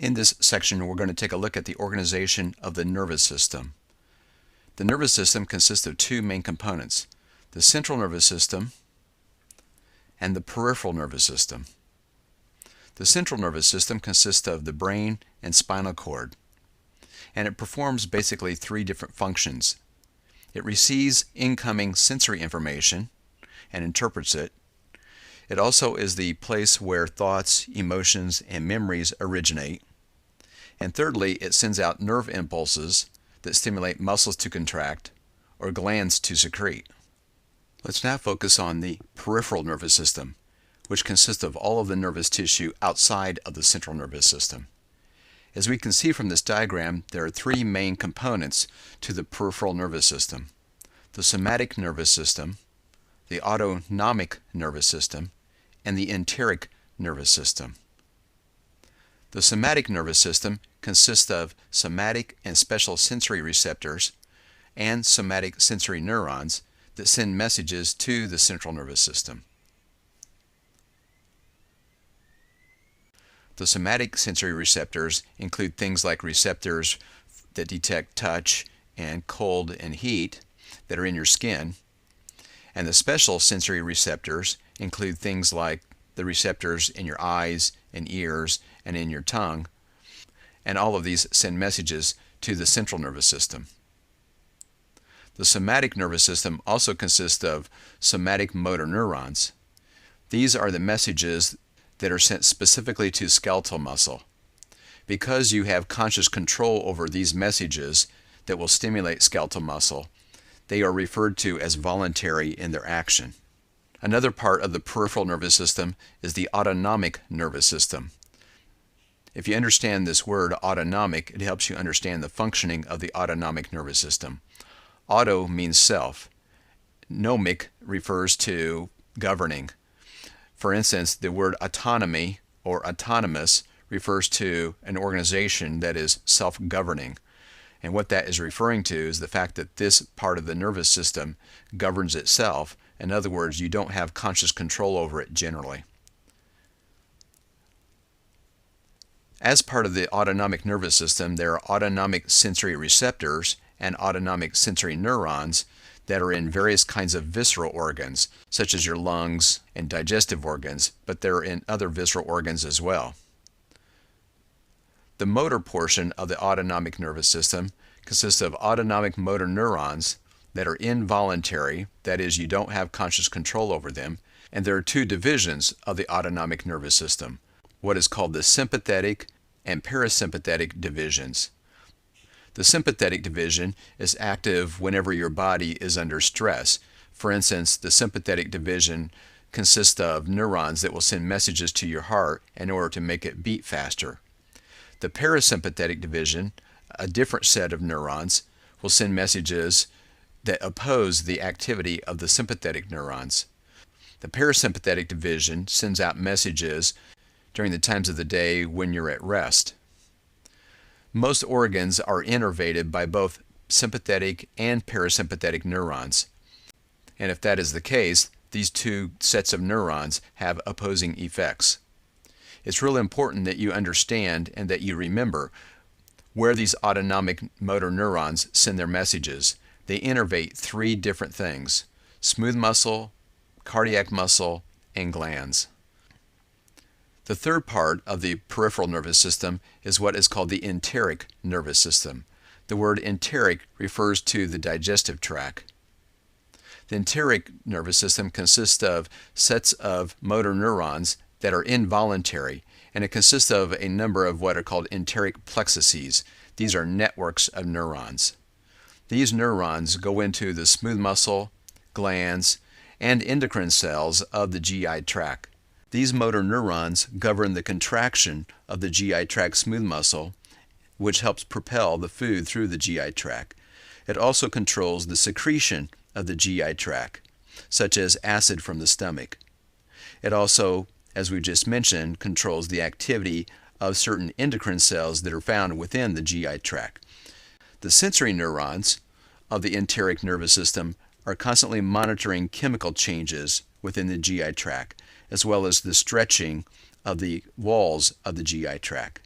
In this section, we're going to take a look at the organization of the nervous system. The nervous system consists of two main components, the central nervous system and the peripheral nervous system. The central nervous system consists of the brain and spinal cord, and it performs basically three different functions. It receives incoming sensory information and interprets it. It also is the place where thoughts, emotions, and memories originate. And thirdly, it sends out nerve impulses that stimulate muscles to contract or glands to secrete. Let's now focus on the peripheral nervous system, which consists of all of the nervous tissue outside of the central nervous system. As we can see from this diagram, there are three main components to the peripheral nervous system: the somatic nervous system, the autonomic nervous system, and the enteric nervous system. The somatic nervous system consists of somatic and special sensory receptors and somatic sensory neurons that send messages to the central nervous system. The somatic sensory receptors include things like receptors that detect touch and cold and heat that are in your skin, and the special sensory receptors include things like the receptors in your eyes and ears and in your tongue, and all of these send messages to the central nervous system. The somatic nervous system also consists of somatic motor neurons. These are the messages that are sent specifically to skeletal muscle. Because you have conscious control over these messages that will stimulate skeletal muscle, they are referred to as voluntary in their action. Another part of the peripheral nervous system is the autonomic nervous system. If you understand this word autonomic, it helps you understand the functioning of the autonomic nervous system. Auto means self. Nomic refers to governing. For instance, the word autonomy or autonomous refers to an organization that is self-governing. And what that is referring to is the fact that this part of the nervous system governs itself. In other words, you don't have conscious control over it generally. As part of the autonomic nervous system, there are autonomic sensory receptors and autonomic sensory neurons that are in various kinds of visceral organs, such as your lungs and digestive organs, but they're in other visceral organs as well. The motor portion of the autonomic nervous system consists of autonomic motor neurons that are involuntary, that is, you don't have conscious control over them, and there are two divisions of the autonomic nervous system, what is called the sympathetic and parasympathetic divisions. The sympathetic division is active whenever your body is under stress. For instance, the sympathetic division consists of neurons that will send messages to your heart in order to make it beat faster. The parasympathetic division, a different set of neurons, will send messages that oppose the activity of the sympathetic neurons. The parasympathetic division sends out messages during the times of the day when you're at rest. Most organs are innervated by both sympathetic and parasympathetic neurons. And if that is the case, these two sets of neurons have opposing effects. It's really important that you understand and that you remember where these autonomic motor neurons send their messages. They innervate three different things: smooth muscle, cardiac muscle, and glands. The third part of the peripheral nervous system is what is called the enteric nervous system. The word enteric refers to the digestive tract. The enteric nervous system consists of sets of motor neurons that are involuntary, and it consists of a number of what are called enteric plexuses. These are networks of neurons. These neurons go into the smooth muscle, glands, and endocrine cells of the GI tract. These motor neurons govern the contraction of the GI tract smooth muscle, which helps propel the food through the GI tract. It also controls the secretion of the GI tract, such as acid from the stomach. It also, as we just mentioned, controls the activity of certain endocrine cells that are found within the GI tract. The sensory neurons of the enteric nervous system are constantly monitoring chemical changes within the GI tract, as well as the stretching of the walls of the GI tract.